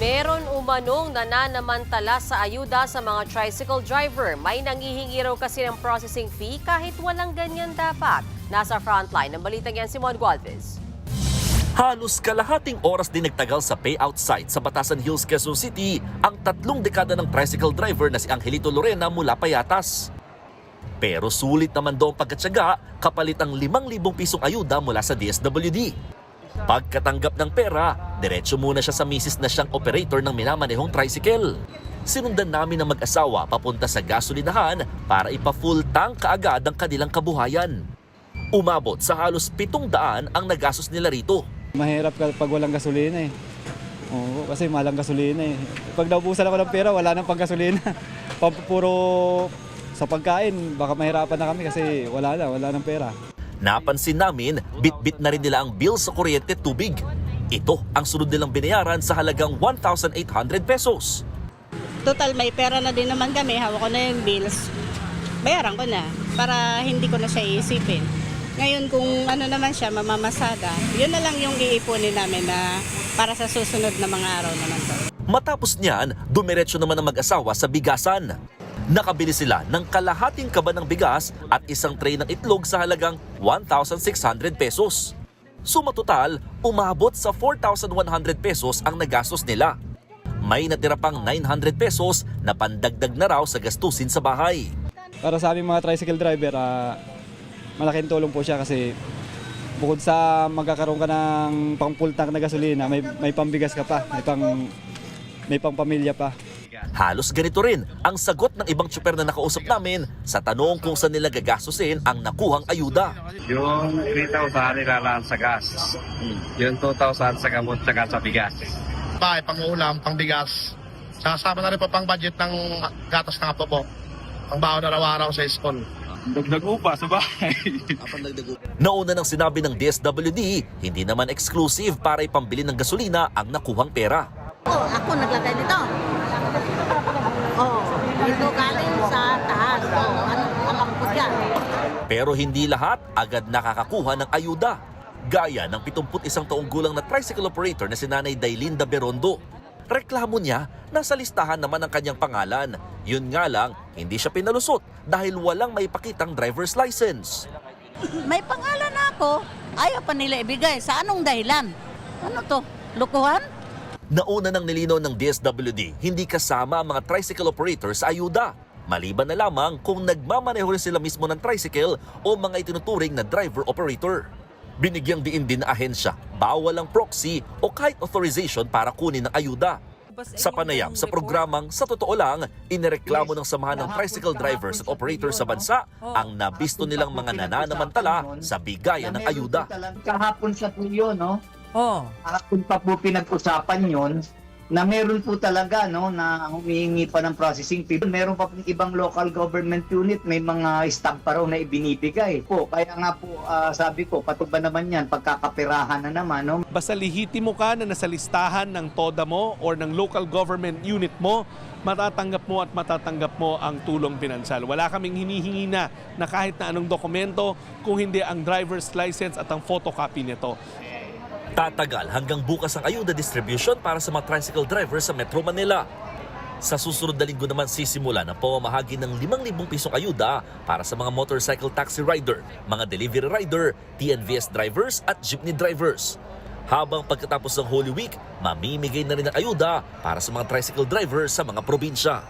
Meron umanong nananamantala sa ayuda sa mga tricycle driver. May nangihingi raw kasi ng processing fee kahit walang ganyan dapat. Nasa frontline ng balitang yan si Mon Gualvez. Halos kalahating oras din nagtagal sa payout site sa Batasan Hills, Quezon City ang 3 dekada ng tricycle driver na si Angelito Lorena mula Payatas. Pero sulit naman daw ang pagkatsaga kapalit ang 5,000 pisong ayuda mula sa DSWD. Pagkatanggap ng pera, diretso muna siya sa misis na siyang operator ng minamanehong tricycle. Sinundan namin ang mag-asawa papunta sa gasolinahan para ipa-full tank kaagad ang kanilang kabuhayan. Umabot sa halos 700 ang nagastos nila rito. Mahirap pag walang gasolina eh. Oo, kasi malang gasolina eh. Pag naubusan ako ng pera, wala nang panggasolina. Puro sa pagkain, baka mahirapan na kami kasi wala nang pera. Napansin namin, bit-bit na rin nila ang bill sa kuryente at tubig. Ito ang sunod nilang binayaran sa halagang 1,800 pesos. Total may pera na din naman kami, hawak ko na yung bills. Bayaran ko na para hindi ko na siya iisipin. Ngayon kung ano naman siya, mamamasada, yun na lang yung iipunin namin na para sa susunod na mga araw naman to. Matapos niyan, dumiretso naman ang mag-asawa sa bigasan. Nakabili sila ng kalahating kaba ng bigas at isang tray ng itlog sa halagang 1,600 pesos. Suma total, umabot sa 4,100 pesos ang nagastos nila. May natira pang 900 pesos na pandagdag na raw sa gastusin sa bahay. Para sa aming mga tricycle driver, malaking tulong po siya kasi bukod sa magkakaroon ka ng pang full tank na gasolina, may pambigas ka pa, may pang pamilya pa. Halos ganito rin ang sagot ng ibang tsuper na nakausap namin sa tanong kung saan nila gagastusin ang nakuhang ayuda. Yung 3,000 nilalaan sa gas, yung 2,000 sa gamot saka sa bigas. Bahay, pang-ulam, pang-bigas. Sasama na rin po pang budget ng gatas ng apo po. Ang baon araw-araw sa school. Dagdag upa sa bahay. Nauna nang sinabi ng DSWD, hindi naman exclusive para ipambili ng gasolina ang nakuhang pera. Ako naglagay nito. Ito galing sa taas. Alam ko dyan. Pero hindi lahat agad nakakakuha ng ayuda. Gaya ng 71 taong gulang na tricycle operator na si Nanay Dailinda Berondo. Reklamo niya, nasa listahan naman ang kanyang pangalan. Yun nga lang, hindi siya pinalusot dahil walang maipakitang driver's license. May pangalan ako. Ayaw pa nila ibigay. Sa anong dahilan? Ano to? Lukuhan? Nauna nang nilinaw ng DSWD, hindi kasama ang mga tricycle operators sa ayuda. Maliban na lamang kung nagmamaneho rin sila mismo ng tricycle o mga itinuturing na driver-operator. Binigyang diin din na ahensya, bawal ang proxy o kahit authorization para kunin ang ayuda. Sa panayam sa programang Sa Totoo Lang, inireklamo ng samahan ng tricycle drivers at operators sa bansa ang nabisto nilang mga nananamantala sa bigayan ng ayuda. Kahapon sa po yun, no? Kahapon pa po pinag-usapan yun na meron po talaga na humihingi pa ng processing fee. Meron pa po ibang local government unit, may mga stamp pa raw na ibinibigay po. Kaya nga po sabi ko, patuba naman yan, pagkakapirahan na naman. No? Basta lihitimo ka na nasa listahan ng TODA mo or ng local government unit mo, matatanggap mo ang tulong pinansyal. Wala kaming hinihingi na kahit na anong dokumento kung hindi ang driver's license at ang photocopy nito. Tatagal hanggang bukas ang ayuda distribution para sa mga tricycle drivers sa Metro Manila. Sa susunod na linggo naman sisimula ng pamamahagi ng 5,000 pisong ayuda para sa mga motorcycle taxi rider, mga delivery rider, TNVS drivers at jeepney drivers. Habang pagkatapos ng Holy Week, mamimigay na rin ang ayuda para sa mga tricycle drivers sa mga probinsya.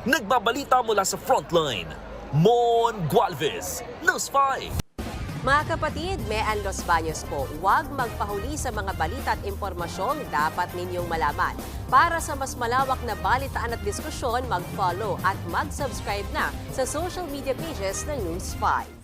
Nagbabalita mula sa Frontline, Mon Gualvez, News 5. Mga kapatid, Mean Los Baños po, huwag magpahuli sa mga balita at impormasyong dapat ninyong malaman. Para sa mas malawak na balitaan at diskusyon, mag-follow at mag-subscribe na sa social media pages ng News 5.